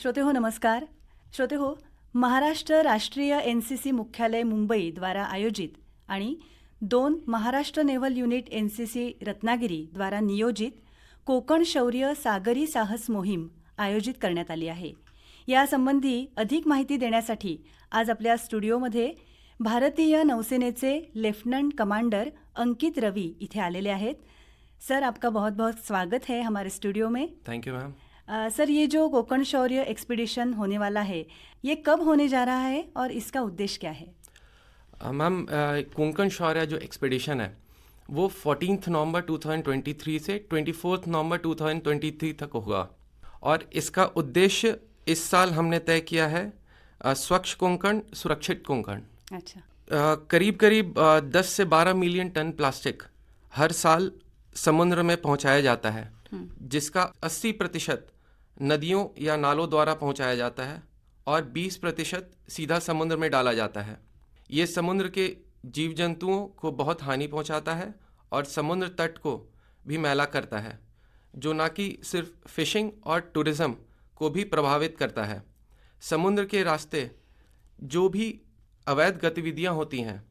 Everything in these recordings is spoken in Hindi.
श्रोतेहो नमस्कार. श्रोतेहो, महाराष्ट्र राष्ट्रीय NCC मुख्यालय मुंबई द्वारा आयोजित आणि 2 Maharashtra naval unit NCC Ratnagiri द्वारा नियोजित कोकण शौर्य सागरी साहस मोहीम आयोजित करण्यात आली आहे. यासंबंधी अधिक माहिती देण्यासाठी आज आपल्या स्टुडिओमध्ये भारतीय नौसेनेचे लेफ्टनंट कमांडर अंकित रवि इथे आलेले आहेत. सर, आपका बहुत बहुत स्वागत है हमारे स्टूडियो में. Thank you ma'am. सर, ये जो कोकण शौर्य एक्सपीडिशन होने वाला है, ये कब होने जा रहा है और इसका उद्देश्य क्या है? मैम, कोंकण शौर्य जो एक्सपीडिशन है वो 14 नवंबर 2023 से 24 नवंबर 2023 तक होगा और इसका उद्देश्य इस साल हमने तय किया है स्वच्छ कोंकण सुरक्षित कोंकण. अच्छा. करीब करीब 10 से 12 मिलियन टन प्लास्टिक हर साल समुद्र में पहुंचाया जाता है, जिसका 80% नदियों या नालों द्वारा पहुंचाया जाता है और 20% सीधा समुद्र में डाला जाता है. ये समुद्र के जीव जंतुओं को बहुत हानि पहुंचाता है और समुद्र तट को भी मैला करता है, जो ना कि सिर्फ फिशिंग और टूरिज़्म को भी प्रभावित करता है. समुद्र के रास्ते जो भी अवैध गतिविधियां होती हैं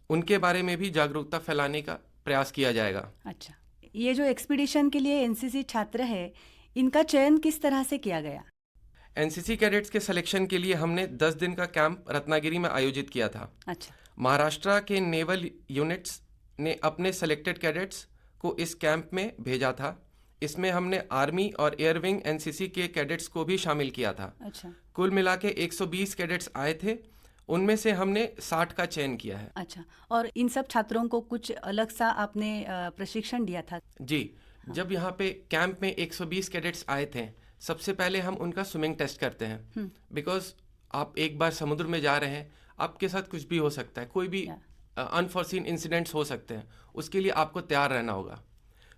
उनके बारे में भी जागरूकता फैलाने का प्रयास किया जाएगा. अच्छा, ये जो एक्सपीडिशन के लिए NCC छात्र है, इनका चयन किस तरह से किया गया? NCC कैडेट्स के सिलेक्शन के लिए हमने 10 दिन का कैंप रत्नागिरी में आयोजित किया था. अच्छा. महाराष्ट्र के नेवल यूनिट्स ने अपने सेलेक्टेड कैडेट्स को इस कैंप में भेजा था. इसमें हमने आर्मी और एयर विंग NCC के कैडेट्स को भी शामिल किया था. अच्छा. कुल मिला के 120 कैडेट्स आए थे, उनमें से हमने 60 का चयन किया है. अच्छा, और इन सब छात्रों को कुछ अलग सा आपने प्रशिक्षण दिया था? जी. जब यहाँ पे कैंप में 120 कैडेट्स आए थे, सबसे पहले हम उनका स्विमिंग टेस्ट करते हैं. बिकॉज आप एक बार समुद्र में जा रहे हैं, आपके साथ कुछ भी हो सकता है, कोई भी अनफॉर्सीन इंसिडेंट्स हो सकते हैं, उसके लिए आपको तैयार रहना होगा.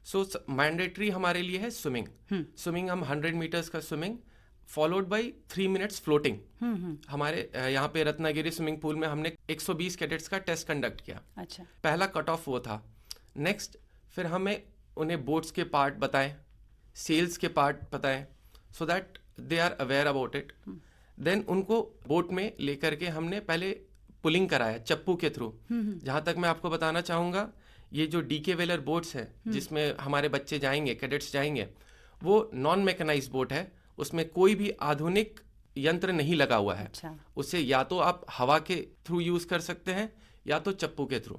सो मैंडेटरी हमारे लिए है स्विमिंग. स्विमिंग हम 100 मीटर्स का swimming followed by 3 minutes floating. हमारे यहाँ पे रत्नागिरी स्विमिंग पूल में हमने 120 कैडेट्स का टेस्ट कंडक्ट किया. अच्छा. पहला कट ऑफ वो था. नेक्स्ट फिर हमें उन्हें बोट्स के पार्ट बताएं, सेल्स के पार्ट बताएं, so that they are aware about it. Then उनको बोट में लेकर के हमने पहले पुलिंग कराया चप्पू के थ्रू. जहाँ तक मैं आपको बताना चाहूँगा, ये जो DK वेलर बोट्स है जिसमें हमारे बच्चे जाएंगे, कैडेट्स जाएंगे, वो नॉन मैकेनाइज्ड बोट है. उसमें कोई भी आधुनिक यंत्र नहीं लगा हुआ है. अच्छा. उसे या तो आप हवा के थ्रू यूज कर सकते हैं या तो चप्पू के थ्रू.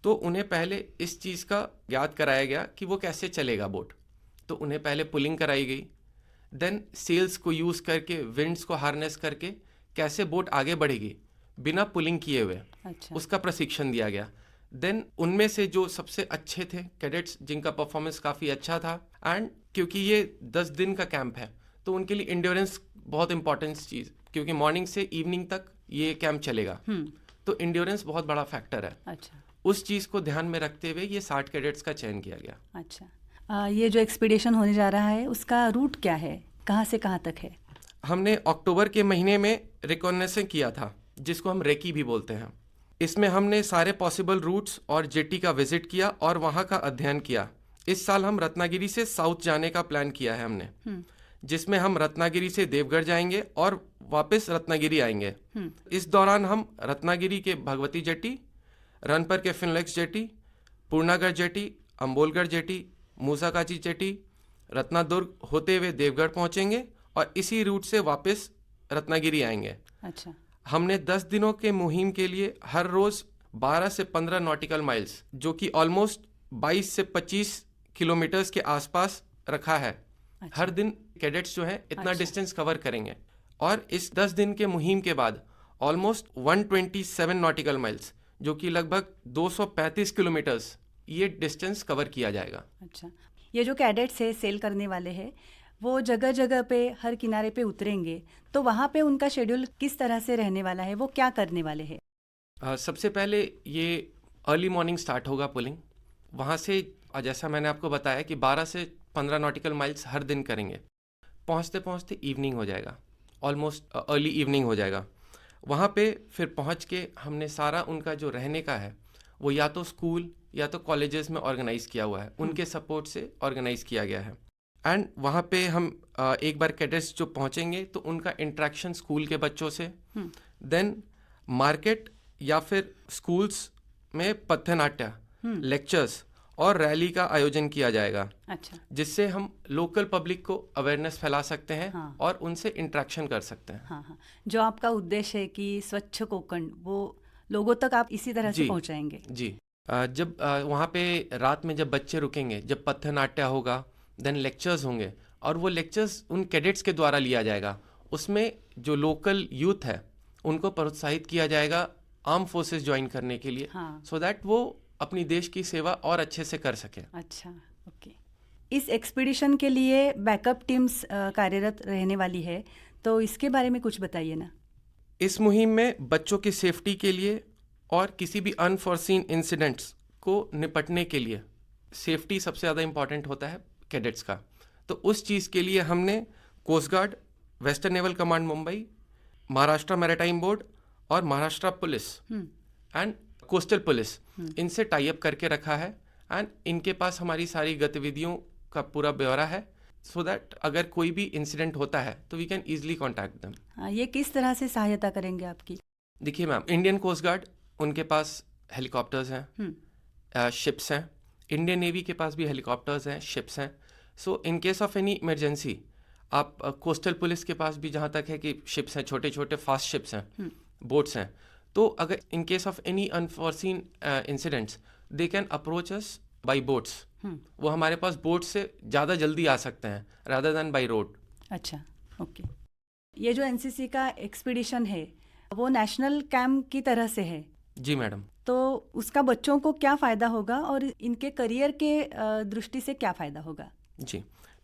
तो उन्हें पहले इस चीज का याद कराया गया कि वो कैसे चलेगा बोट. तो उन्हें पहले पुलिंग कराई गई. देन सेल्स को यूज करके, विंड्स को हार्नेस करके कैसे बोट आगे बढ़ेगी बिना पुलिंग किए हुए. अच्छा. उसका प्रशिक्षण दिया गया. देन उनमें से जो सबसे अच्छे थे कैडेट्स, जिनका परफॉर्मेंस काफ़ी अच्छा था, एंड क्योंकि ये 10 दिन का कैंप है तो उनके लिए इंड्योरेंस बहुत इंपॉर्टेंट चीज़, क्योंकि मॉर्निंग से इवनिंग तक ये कैंप चलेगा. तो इंड्योरेंस बहुत बड़ा फैक्टर है. अच्छा. उस चीज़ को ध्यान में रखते हुए ये 60 कैडेट्स का चयन किया गया. अच्छा. ये जो एक्सपीडिशन होने जा रहा है उसका रूट क्या है, कहाँ से कहाँ तक है? हमने अक्टूबर के महीने में रिकॉग्निशन किया था, जिसको हम रेकी भी बोलते हैं. इसमें हमने सारे पॉसिबल रूट्स और जेटी का विजिट किया और वहाँ का अध्ययन किया. इस साल हम रत्नागिरी से साउथ जाने का प्लान किया है हमने, जिसमें हम रत्नागिरी से देवगढ़ जाएंगे और वापस रत्नागिरी आएंगे. इस दौरान हम रत्नागिरी के भगवती जेटी, रनपर के Finolex jetty, पूर्णागढ़ jetty, अम्बोलगढ़ jetty, मूसाकाची jetty, रत्नादुर्ग होते हुए देवगढ़ पहुंचेंगे और इसी रूट से वापस रत्नागिरी आएंगे. अच्छा. हमने 10 दिनों के मुहिम के लिए हर रोज 12 से 15 नॉटिकल माइल्स, जो कि ऑलमोस्ट 22 से 25 किलोमीटर्स के आसपास रखा है. अच्छा. हर दिन कैडेट्स जो हैं इतना अच्छा. डिस्टेंस कवर करेंगे. और इस 10 दिन के मुहिम के बाद ऑलमोस्ट 127 नॉटिकल माइल्स, जो कि लगभग 235 किलोमीटर्स, ये डिस्टेंस कवर किया जाएगा. अच्छा. ये जो कैडेट्स है, सेल करने वाले हैं, वो जगह जगह पे हर किनारे पे उतरेंगे, तो वहाँ पे उनका शेड्यूल किस तरह से रहने वाला है, वो क्या करने वाले हैं? सबसे पहले ये अर्ली मॉर्निंग स्टार्ट होगा पुलिंग. वहाँ से जैसा मैंने आपको बताया कि 12 से 15 नॉटिकल माइल्स हर दिन करेंगे. पहुँचते पहुँचते इवनिंग हो जाएगा, ऑलमोस्ट अर्ली इवनिंग हो जाएगा. वहाँ पे फिर पहुँच के हमने सारा उनका जो रहने का है वो या तो स्कूल या तो कॉलेजेस में ऑर्गेनाइज़ किया हुआ है, उनके सपोर्ट से ऑर्गेनाइज़ किया गया है. एंड वहाँ पे हम एक बार कैडेट्स जो पहुँचेंगे तो उनका इंटरेक्शन स्कूल के बच्चों से, देन मार्केट या फिर स्कूल्स में पथनाट्य, लेक्चर्स और रैली का आयोजन किया जाएगा। अच्छा। जिससे हम लोकल पब्लिक को अवेयरनेस फैला सकते हैं हाँ। और उनसे इंटरेक्शन कर सकते हैं। हाँ हाँ, जो आपका उद्देश्य है कि स्वच्छ कोकण वो लोगों तक आप इसी तरह से जी पहुंचाएंगे। जी। जब वहाँ पे रात में जब बच्चे रुकेंगे, जब पथनाट्य होगा, देन लेक्चर्स होंगे और वो लेक्चर्स उन कैडेट्स के द्वारा लिया जाएगा। उसमें जो लोकल यूथ है उनको प्रोत्साहित किया जाएगा आर्म फोर्सेस ज्वाइन करने के लिए, हाँ। सो दैट वो अपनी देश की सेवा और अच्छे से कर सके। अच्छा, ओके। इस एक्सपीडिशन के लिए बैकअप टीम्स कार्यरत रहने वाली है, तो इसके बारे में कुछ बताइए ना। इस मुहिम में बच्चों की सेफ्टी के लिए और किसी भी अनफॉर्सीन इंसिडेंट्स को निपटने के लिए सेफ्टी सबसे ज़्यादा इम्पॉर्टेंट होता है कैडेट्स का। तो उस चीज़ के लिए हमने coast guard, western naval command Mumbai, Maharashtra maritime board और Maharashtra police and coastal police, इनसे टाई अप करके रखा है एंड इनके पास हमारी सारी गतिविधियों का पूरा ब्यौरा है, सो दैट अगर कोई भी इंसिडेंट होता है तो we can easily contact them. हाँ, ये किस तरह से सहायता करेंगे आपकी? देखिए मैम, इंडियन कोस्ट गार्ड उनके पास हेलीकॉप्टर्स हैं, शिप्स हैं, इंडियन नेवी के पास भी हेलीकॉप्टर्स हैं, शिप्स हैं। So in case of any emergency आप कोस्टल पुलिस के पास भी जहाँ तक है कि शिप्स हैं, छोटे छोटे फास्ट शिप्स हैं, बोट्स हैं। तो अगर in case of any unforeseen incidents they can approach us by boats. वो हमारे पास बोट से ज़्यादा जल्दी आ सकते हैं रादर देन बाई रोड। अच्छा, ओके। ये जो एनसीसी का एक्सपीडिशन है वो नेशनल कैंप की तरह से है? जी मैडम। तो उसका बच्चों को क्या फ़ायदा होगा और इनके करियर के दृष्टि से क्या फ़ायदा होगा? जी,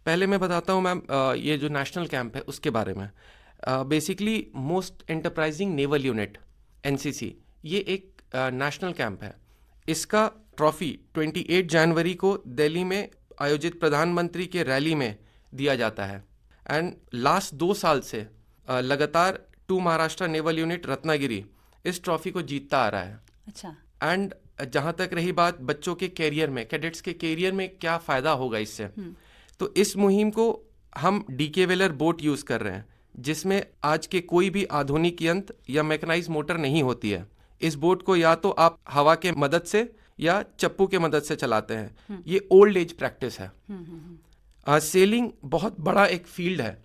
पहले मैं बताता हूँ मैम, ये जो नेशनल कैंप है उसके बारे में। Basically most enterprising naval unit NCC, ये एक नेशनल कैंप है। इसका ट्रॉफी 28 जनवरी को दिल्ली में आयोजित प्रधानमंत्री के रैली में दिया जाता है एंड लास्ट 2 साल से लगातार 2 महाराष्ट्र नेवल यूनिट रत्नागिरी इस ट्रॉफी को जीतता आ रहा है। अच्छा। एंड जहाँ तक रही बात बच्चों के कैरियर में, कैडेट्स के कैरियर में क्या फ़ायदा होगा इससे, तो इस मुहिम को हम डीके वेलर बोट यूज़ कर रहे हैं जिसमें आज के कोई भी आधुनिक यंत्र या मैकेनाइज मोटर नहीं होती है। इस बोट को या तो आप हवा के मदद से या चप्पू के मदद से चलाते हैं। ये ओल्ड एज प्रैक्टिस है। सेलिंग बहुत बड़ा एक फील्ड है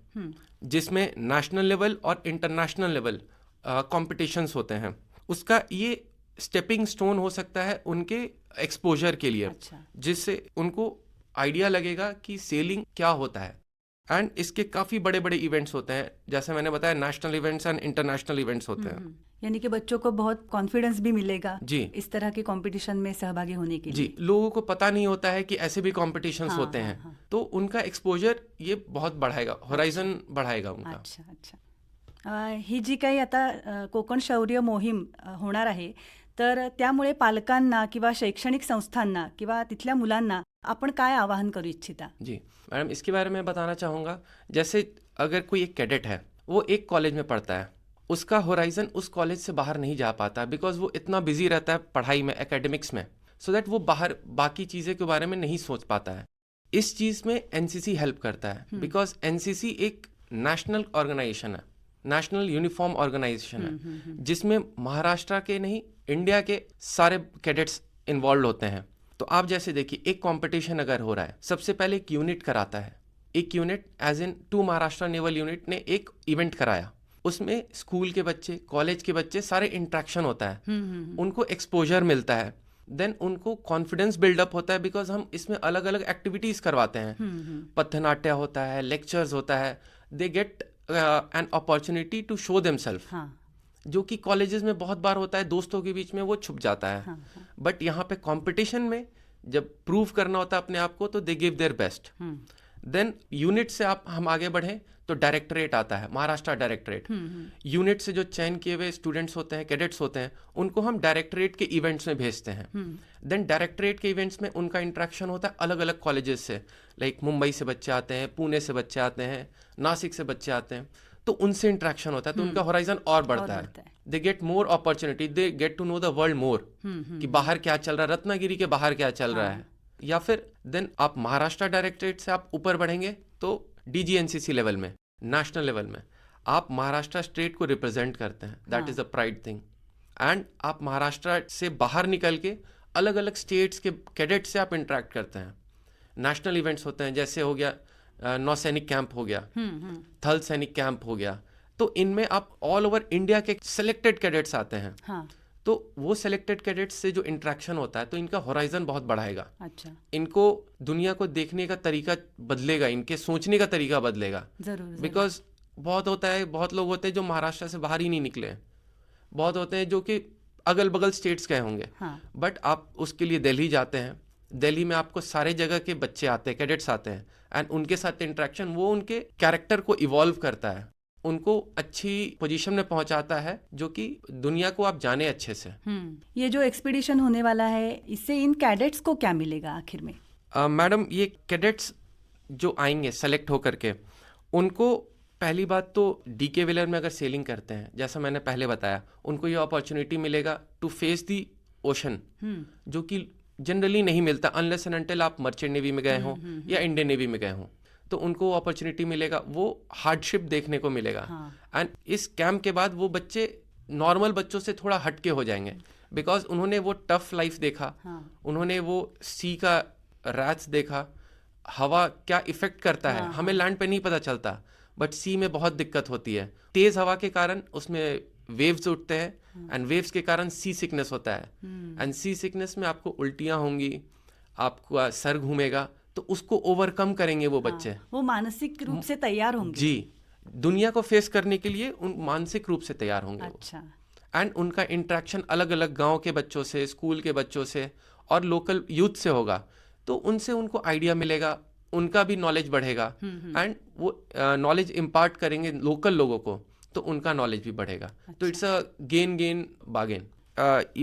जिसमें नेशनल लेवल और इंटरनेशनल लेवल कॉम्पिटिशन्स होते हैं। उसका ये स्टेपिंग स्टोन हो सकता है उनके एक्सपोजर के लिए। अच्छा। जिससे उनको आइडिया लगेगा कि सेलिंग क्या होता है। एंड इसके काफ़ी बड़े बड़े इवेंट्स होते हैं, जैसे मैंने बताया national events and international events होते हैं। यानी कि बच्चों को बहुत कॉन्फिडेंस भी मिलेगा जी इस तरह के कंपटीशन में सहभागी होने के लिए। जी, लोगों को पता नहीं होता है कि ऐसे भी कॉम्पिटिशन्स होते हैं। तो उनका एक्सपोजर ये बहुत बढ़ाएगा, होरायझन बढ़ाएगा उनका। अच्छा अच्छा। ही जी काही आता कोकण शौर्य मोहीम होणार आहे, तर त्यामुळे पालकांना किंवा शैक्षणिक संस्थांना किंवा तिथल्या मुलांना आपण काय आवाहन करू इच्छिता? जी मैडम, इसके बारे में बताना चाहूँगा। जैसे अगर कोई एक कैडेट है, वो एक कॉलेज में पढ़ता है, उसका होराइजन उस कॉलेज से बाहर नहीं जा पाता बिकॉज वो इतना बिजी रहता है पढ़ाई में, एकेडमिक्स में, सो दैट वो बाहर बाकी चीज़ें के बारे में नहीं सोच पाता है। इस चीज़ में एनसीसी हेल्प करता है बिकॉज एनसीसी एक नेशनल ऑर्गेनाइजेशन है, नेशनल यूनिफॉर्म ऑर्गेनाइजेशन है, जिसमें महाराष्ट्र के नहीं इंडिया के सारे कैडेट्स इन्वॉल्व होते हैं। तो आप जैसे देखिए, एक कंपटीशन अगर हो रहा है, सबसे पहले एक यूनिट कराता है। एक unit as in 2 Maharashtra naval unit ने एक इवेंट कराया, उसमें स्कूल के बच्चे, कॉलेज के बच्चे, सारे इंट्रैक्शन होता है, उनको एक्सपोजर मिलता है, देन उनको कॉन्फिडेंस बिल्डअप होता है बिकॉज हम इसमें अलग अलग एक्टिविटीज़ करवाते हैं। पथनाट्य होता है, लेक्चर्स होता है, they get an opportunity to show themselves, जो कि कॉलेजेस में बहुत बार होता है, दोस्तों के बीच में वो छुप जाता है। बट यहाँ पे कंपटीशन में जब प्रूव करना होता है अपने आप को, तो they give their best. Then unit से हम आगे बढ़ें तो डायरेक्टरेट आता है, महाराष्ट्र डायरेक्टरेट। यूनिट से जो चयन किए हुए स्टूडेंट्स होते हैं, कैडेट्स होते हैं, उनको हम डायरेक्टरेट के इवेंट्स में भेजते हैं। देन डायरेक्टरेट के इवेंट्स में उनका इंट्रैक्शन होता है अलग अलग कॉलेजेस से, लाइक मुंबई से बच्चे आते हैं, पुणे से बच्चे आते हैं, नासिक से बच्चे आते हैं, तो उनसे इंट्रैक्शन होता है, तो उनका होराइजन और बढ़ता है। They get more opportunity, they get to know the world more, कि बाहर क्या चल रहा है, रत्नागिरी के बाहर क्या चल रहा है। या फिर देन आप महाराष्ट्र डायरेक्टरेट से आप ऊपर बढ़ेंगे तो DGNCC लेवल में, नेशनल लेवल में आप महाराष्ट्र स्टेट को रिप्रेजेंट करते हैं, that is a pride thing. And आप महाराष्ट्र से बाहर निकल के अलग अलग स्टेट्स के कैडेट से आप इंटरेक्ट करते हैं। नेशनल इवेंट्स होते हैं, जैसे हो गया नौसैनिक कैंप हो गया, थल सैनिक कैंप हो गया, तो इनमें आप ऑल ओवर इंडिया के सिलेक्टेड कैडेट्स आते हैं। हाँ। तो वो सिलेक्टेड कैडेट्स से जो इंटरेक्शन होता है तो इनका होराइजन बहुत बढ़ाएगा। अच्छा। इनको दुनिया को देखने का तरीका बदलेगा, इनके सोचने का तरीका बदलेगा। जरूर। बिकॉज बहुत होता है, बहुत लोग होते हैं जो महाराष्ट्र से बाहर ही नहीं निकले हैं, बहुत होते हैं जो कि अगल बगल स्टेट्स गए होंगे। हाँ। बट आप उसके लिए दिल्ली जाते हैं, दिल्ली में आपको सारे जगह के बच्चे आते हैं, कैडेट्स आते हैं, एंड उनके साथ इंटरेक्शन वो उनके कैरेक्टर को इवॉल्व करता है, उनको अच्छी पोजीशन में पहुंचाता है, जो कि दुनिया को आप जाने अच्छे से। ये जो एक्सपीडिशन होने वाला है, इससे इन कैडेट्स को क्या मिलेगा आखिर में? मैडम, ये कैडेट्स जो आएंगे सेलेक्ट होकर के, उनको पहली बात तो DK व्हीलर में अगर सेलिंग करते हैं, जैसा मैंने पहले बताया, उनको ये अपॉर्चुनिटी मिलेगा टू फेस दी ओशन, जो कि जनरली नहीं मिलता अनलेस एंड अनटिल आप मर्चेंट नेवी में गए हों या इंडियन नेवी में गए हों। तो उनको अपॉर्चुनिटी मिलेगा, वो हार्डशिप देखने को मिलेगा। एंड इस कैंप के बाद वो बच्चे नॉर्मल बच्चों से थोड़ा हटके हो जाएंगे, बिकॉज उन्होंने वो टफ लाइफ देखा, उन्होंने वो सी का रैथ्स देखा, हवा क्या इफेक्ट करता है। हमें लैंड पे नहीं पता चलता, बट सी में बहुत दिक्कत होती है। तेज हवा के कारण उसमें वेव्स उठते हैं, एंड वेव्स के कारण सी सिकनेस होता है, एंड सी सिकनेस में आपको उल्टियां होंगी, आपका सर घूमेगा, तो उसको ओवरकम करेंगे वो बच्चे। वो मानसिक रूप से तैयार होंगे। जी, दुनिया को फेस करने के लिए उन मानसिक रूप से तैयार होंगे। अच्छा। एंड उनका इंटरेक्शन अलग अलग गांव के बच्चों से, स्कूल के बच्चों से और लोकल यूथ से होगा, तो उनसे उनको आइडिया मिलेगा, उनका भी नॉलेज बढ़ेगा, एंड वो नॉलेज इम्पार्ट करेंगे लोकल लोगों को, तो उनका नॉलेज भी बढ़ेगा। तो it's a gain gain bargain.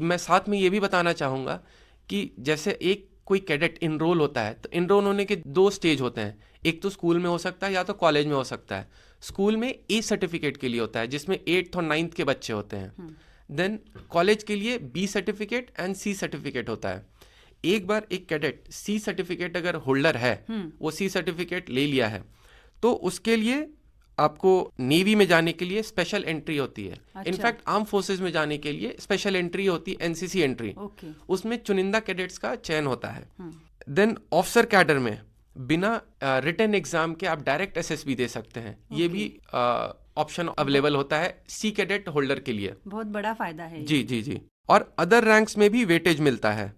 मैं साथ में ये भी बताना चाहूँगा कि जैसे एक कोई कैडेट इनरोल होता है, तो इनरोल होने के 2 स्टेज होते हैं। एक तो स्कूल में हो सकता है या तो कॉलेज में हो सकता है। स्कूल में A सर्टिफिकेट के लिए होता है, जिसमें 8th और 9th के बच्चे होते हैं। देन कॉलेज के लिए B certificate and C certificate होता है। एक बार एक कैडेट C सर्टिफिकेट अगर होल्डर है, वो C सर्टिफिकेट ले लिया है, तो उसके लिए आपको नेवी में जाने के लिए स्पेशल एंट्री होती है। अच्छा। इनफैक्ट आर्म फोर्सेज में जाने के लिए स्पेशल एंट्री होती है, NCC एंट्री। उसमें चुनिंदा कैडेट्स का चयन होता है। देन ऑफिसर कैडर में बिना रिटन एग्जाम के आप डायरेक्ट SSB दे सकते हैं। ये भी ऑप्शन अवेलेबल होता है C कैडेट होल्डर के लिए। बहुत बड़ा फायदा है। जी जी जी। और अदर रैंक्स में भी वेटेज मिलता है।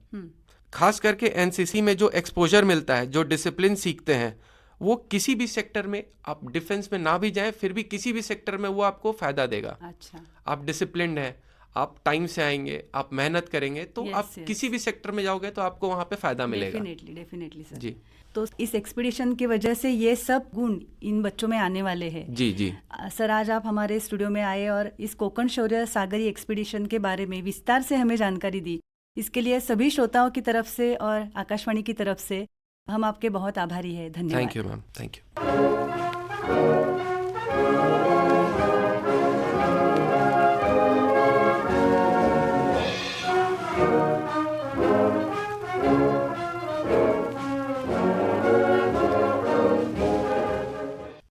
खास करके NCC में जो एक्सपोजर मिलता है, जो डिसिप्लिन सीखते हैं, वो किसी भी सेक्टर में, आप डिफेंस में ना भी जाएं फिर भी किसी भी सेक्टर में वो आपको फायदा देगा। अच्छा। आप डिसिप्लिन्ड हैं, आप टाइम से आएंगे, आप मेहनत करेंगे, तो आप किसी भी सेक्टर में जाओगे तो आपको वहाँ पे फायदा मिलेगा। Definitely sir. जी। तो इस एक्सपीडिशन की वजह से ये सब गुण इन बच्चों में आने वाले हैं। जी जी। सर, आज आप हमारे स्टूडियो में आए और इस कोकण शौर्य सागरी एक्सपीडिशन के बारे में विस्तार से हमें जानकारी दी। इसके लिए सभी श्रोताओं की तरफ से और आकाशवाणी की तरफ से हम आपके बहुत आभारी हैं। धन्यवाद। Thank you ma'am, thank you.